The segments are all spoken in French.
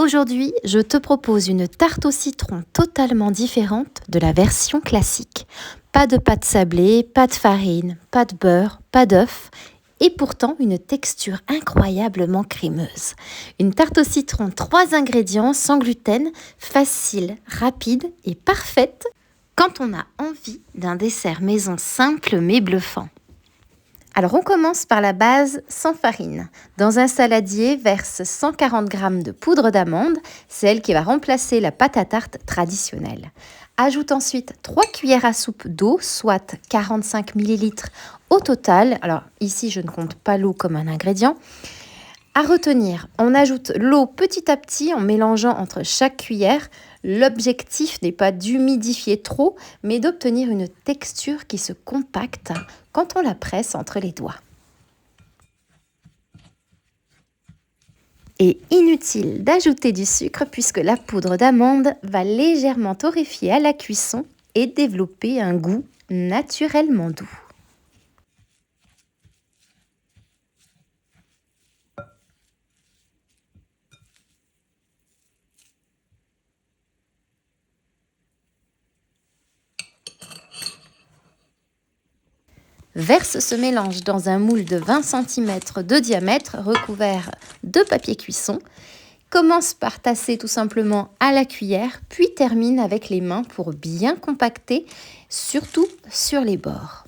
Aujourd'hui, je te propose une tarte au citron totalement différente de la version classique. Pas de pâte sablée, pas de farine, pas de beurre, pas d'œuf et pourtant une texture incroyablement crémeuse. Une tarte au citron, 3 ingrédients sans gluten, facile, rapide et parfaite quand on a envie d'un dessert maison simple mais bluffant. Alors on commence par la base sans farine. Dans un saladier, verse 140 g de poudre d'amande, c'est elle qui va remplacer la pâte à tarte traditionnelle. Ajoute ensuite 3 cuillères à soupe d'eau, soit 45 ml au total. Alors ici, je ne compte pas l'eau comme un ingrédient. À retenir, on ajoute l'eau petit à petit en mélangeant entre chaque cuillère. L'objectif n'est pas d'humidifier trop, mais d'obtenir une texture qui se compacte quand on la presse entre les doigts. Et inutile d'ajouter du sucre puisque la poudre d'amande va légèrement torréfier à la cuisson et développer un goût naturellement doux. Verse ce mélange dans un moule de 20 cm de diamètre recouvert de papier cuisson. Commence par tasser tout simplement à la cuillère, puis termine avec les mains pour bien compacter, surtout sur les bords.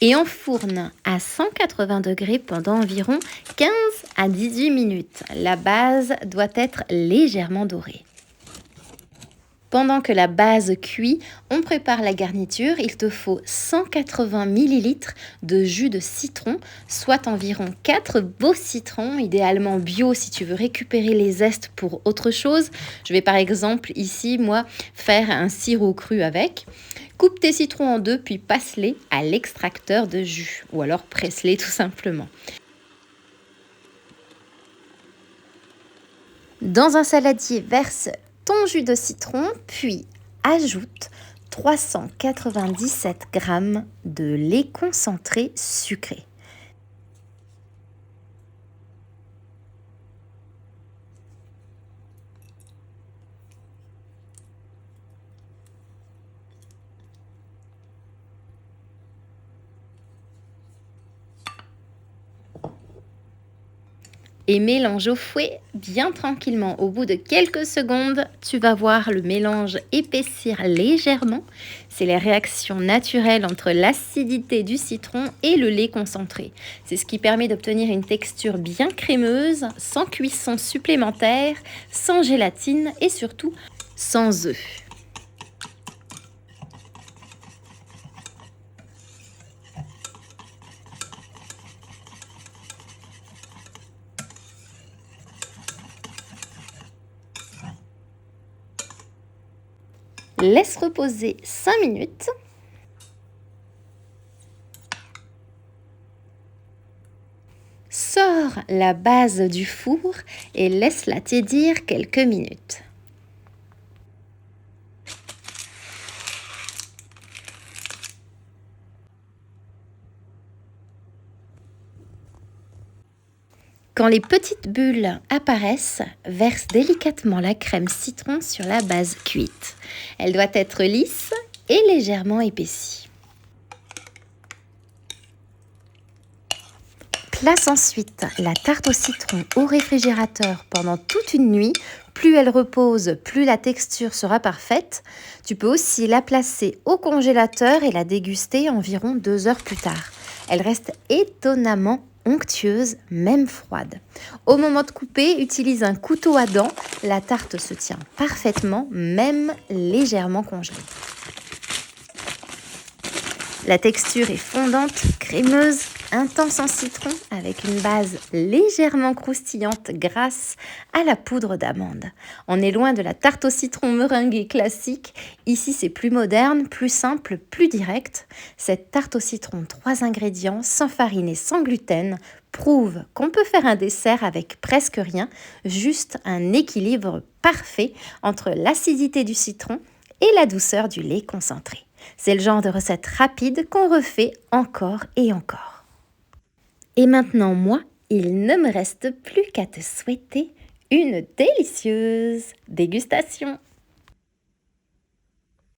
Et enfourne à 180 degrés pendant environ 15 à 18 minutes. La base doit être légèrement dorée. Pendant que la base cuit, on prépare la garniture. Il te faut 180 ml de jus de citron, soit environ 4 beaux citrons, idéalement bio si tu veux récupérer les zestes pour autre chose. Je vais par exemple ici, moi, faire un sirop cru avec. Coupe tes citrons en deux, puis passe-les à l'extracteur de jus, ou alors presse-les tout simplement. Dans un saladier, verse ton jus de citron, puis ajoute 397 g de lait concentré sucré. Et mélange au fouet bien tranquillement. Au bout de quelques secondes, tu vas voir le mélange épaissir légèrement. C'est la réaction naturelle entre l'acidité du citron et le lait concentré. C'est ce qui permet d'obtenir une texture bien crémeuse, sans cuisson supplémentaire, sans gélatine et surtout sans œufs. Laisse reposer 5 minutes. Sors la base du four et laisse-la tiédir quelques minutes. Quand les petites bulles apparaissent, verse délicatement la crème citron sur la base cuite. Elle doit être lisse et légèrement épaissie. Place ensuite la tarte au citron au réfrigérateur pendant toute une nuit. Plus elle repose, plus la texture sera parfaite. Tu peux aussi la placer au congélateur et la déguster environ 2 heures plus tard. Elle reste étonnamment onctueuse, même froide. Au moment de couper, utilise un couteau à dents. La tarte se tient parfaitement, même légèrement congelée. La texture est fondante, crémeuse, intense en citron avec une base légèrement croustillante grâce à la poudre d'amande. On est loin de la tarte au citron meringuée classique. Ici, c'est plus moderne, plus simple, plus direct. Cette tarte au citron, 3 ingrédients, sans farine et sans gluten, prouve qu'on peut faire un dessert avec presque rien, juste un équilibre parfait entre l'acidité du citron et la douceur du lait concentré. C'est le genre de recette rapide qu'on refait encore et encore. Et maintenant, moi, il ne me reste plus qu'à te souhaiter une délicieuse dégustation.